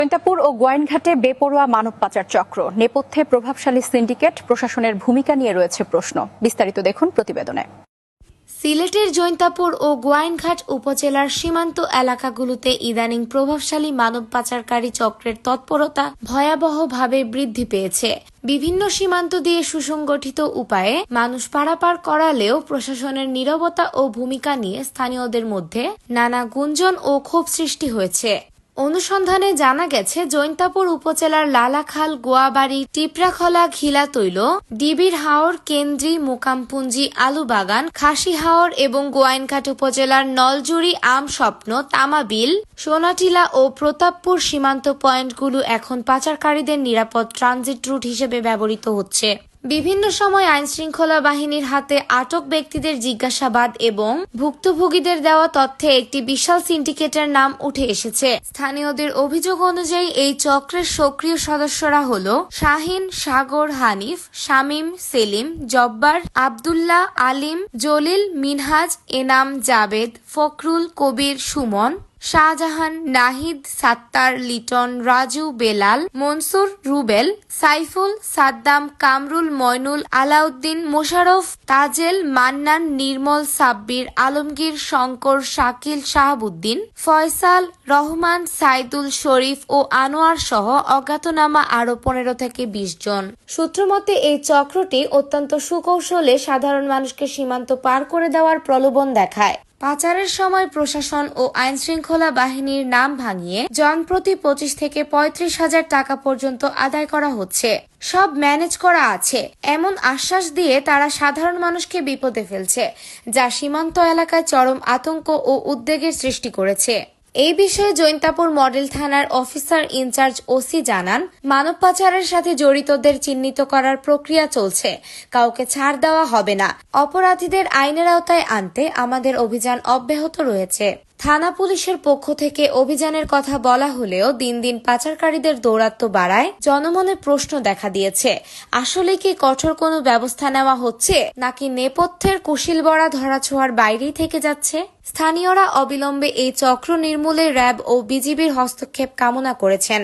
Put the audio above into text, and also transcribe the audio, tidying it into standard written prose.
জৈন্তাপুর ও গোয়াইনঘাটে বেপরোয়া মানব পাচার চক্র, নেপথ্যে প্রভাবশালী সিন্ডিকেট, প্রশাসনের ভূমিকা নিয়ে রয়েছে প্রশ্ন। বিস্তারিত দেখুন প্রতিবেদনে। সিলেটের জৈন্তাপুর ও গোয়াইনঘাট উপজেলার সীমান্ত এলাকাগুলোতে ইদানিং প্রভাবশালী মানব পাচারকারী চক্রের তৎপরতা ভয়াবহভাবে বৃদ্ধি পেয়েছে। বিভিন্ন সীমান্ত দিয়ে সুসংগঠিত উপায়ে মানুষ পারাপার করালেও প্রশাসনের নীরবতা ও ভূমিকা নিয়ে স্থানীয়দের মধ্যে নানা গুঞ্জন ও ক্ষোভ সৃষ্টি হয়েছে। অনুসন্ধানে জানা গেছে, জৈন্তাপুর উপজেলার লালাখাল, গোয়াবাড়ি, টিপরাখলা, ঘিলাতৈল, ডিবির হাওর, কেন্দ্রি, মোকামপুঞ্জি, আলুবাগান, খাসি হাওর এবং গোয়াইনঘাট উপজেলার নলজুড়ি, আমস্বপ্ন, তামাবিল, সোনাটিলা ও প্রতাপপুর সীমান্ত পয়েন্টগুলো এখন পাচারকারীদের নিরাপদ ট্রানজিট রুট হিসেবে ব্যবহৃত হচ্ছে। বিভিন্ন সময় আইনশৃঙ্খলা বাহিনীর হাতে আটক ব্যক্তিদের জিজ্ঞাসাবাদ এবং ভুক্তভোগীদের দেওয়া তথ্যে একটি বিশাল সিন্ডিকেটের নাম উঠে এসেছে। স্থানীয়দের অভিযোগ অনুযায়ী এই চক্রের সক্রিয় সদস্যরা হল শাহিন, সাগর, হানিফ, শামীম, সেলিম, জব্বার, আব্দুল্লাহ, আলিম, জলিল, মিনহাজ, এনাম, জাবেদ, ফখরুল, কবির, সুমন, শাহজাহান, নাহিদ, সাত্তার, লিটন, রাজু, বেলাল, মনসুর, রুবেল, সাইফুল, সাদ্দাম, কামরুল, ময়নুল, আলাউদ্দিন, মোশারফ, তাজেল, মান্নান, নির্মল, সাব্বির, আলমগীর, শঙ্কর, শাকিল, শাহাবুদ্দিন, ফয়সাল, রহমান, সাইদুল, শরীফ ও আনোয়ার সহ অজ্ঞাতনামা আরো 15 থেকে 20 জন। সূত্রমতে এই চক্রটি অত্যন্ত সুকৌশলে সাধারণ মানুষকে সীমান্ত পার করে দেওয়ার প্রলোভন দেখায়। পাচারের সময় প্রশাসন ও আইনশৃঙ্খলা বাহিনীর নাম ভাঙিয়ে জনপ্রতি 25 থেকে 35 হাজার টাকা পর্যন্ত আদায় করা হচ্ছে। সব ম্যানেজ করা আছে এমন আশ্বাস দিয়ে তারা সাধারণ মানুষকে বিপদে ফেলছে, যা সীমান্ত এলাকায় চরম আতঙ্ক ও উদ্বেগের সৃষ্টি করেছে। এই বিষয়ে জৈন্তাপুর মডেল থানার অফিসার ইনচার্জ ওসি জানান, মানব পাচারের সাথে জড়িতদের চিহ্নিত করার প্রক্রিয়া চলছে। কাউকে ছাড় দেওয়া হবে না। অপরাধীদের আইনের আওতায় আনতে আমাদের অভিযান অব্যাহত রয়েছে। থানা পুলিশের পক্ষ থেকে অভিযানের কথা বলা হলেও দিন দিন পাচারকারীদের দৌরাত্ম্য বাড়ায় জনমনে প্রশ্ন দেখা দিয়েছে। আসলে কি কঠোর কোনো ব্যবস্থা নেওয়া হচ্ছে, নাকি নেপথ্যের কুশীলবরা ধরাছোঁয়ার বাইরেই থেকে যাচ্ছে? স্থানীয়রা অবিলম্বে এই চক্র নির্মূলে র্যাব ও বিজিবির হস্তক্ষেপ কামনা করেছেন।